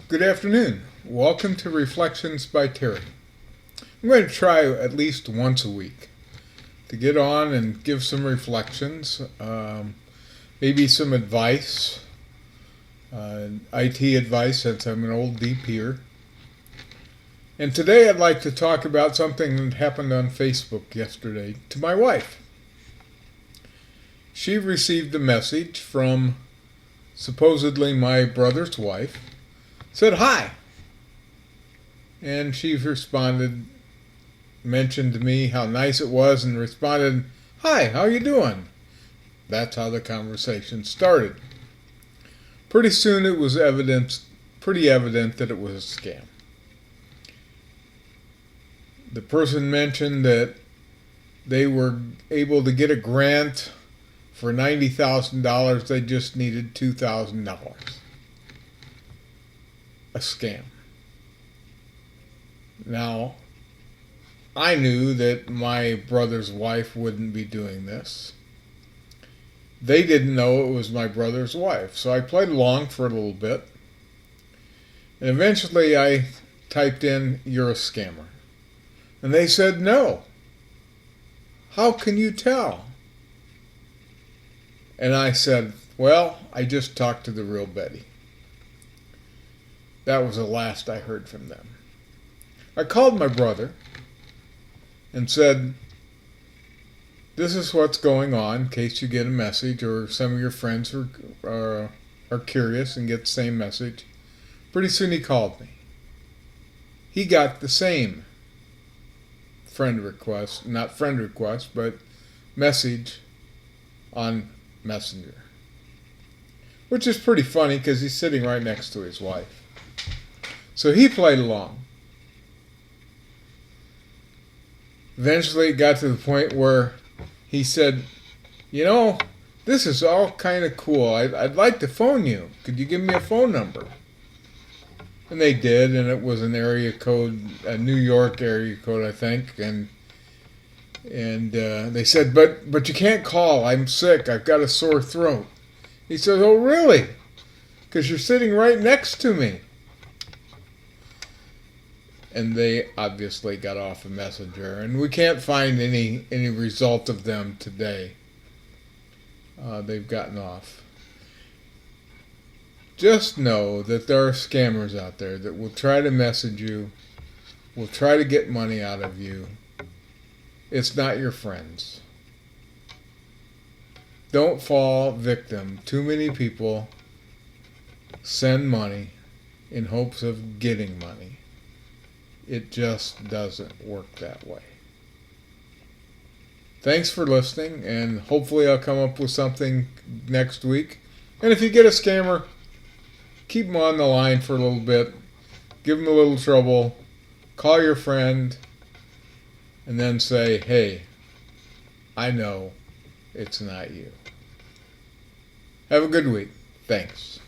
Good afternoon. Welcome to Reflections by Terry. I'm going to try at least once a week to get on and give some reflections, maybe some advice, IT advice since I'm an old DPer. And today I'd like to talk about something that happened on Facebook yesterday to my wife. She received a message from supposedly my brother's wife. Said hi. And she responded, mentioned to me how nice it was, and responded, "Hi, how you doing?" That's how the conversation started. Pretty soon it was pretty evident that it was a scam. The person mentioned that they were able to get a grant for $90,000. They just needed $2,000. A scam. Now, I knew that my brother's wife wouldn't be doing this. They didn't know it was my brother's wife, so I played along for a little bit. And eventually I typed in, "You're a scammer." And they said, "No. How can you tell?" And I said, "Well, I just talked to the real Betty." That was the last I heard from them. I called my brother and said, "This is what's going on in case you get a message or some of your friends are curious and get the same message." Pretty soon he called me. He got the same not friend request, but message on Messenger. Which is pretty funny because he's sitting right next to his wife. So he played along. Eventually it got to the point where he said, "This is all kind of cool. I'd like to phone you. Could you give me a phone number?" And they did, and it was an area code, a New York area code, I think. And they said, but you can't call. I'm sick. I've got a sore throat. He said, "Oh, really? Because you're sitting right next to me." And they obviously got off a Messenger, and we can't find any result of them today. They've gotten off. Just know that there are scammers out there that will try to message you, will try to get money out of you. It's not your friends. Don't fall victim. Too many people send money in hopes of getting money. It just doesn't work that way. Thanks for listening, and hopefully I'll come up with something next week. And if you get a scammer, keep them on the line for a little bit. Give them a little trouble. Call your friend, and then say, "Hey, I know it's not you." Have a good week. Thanks.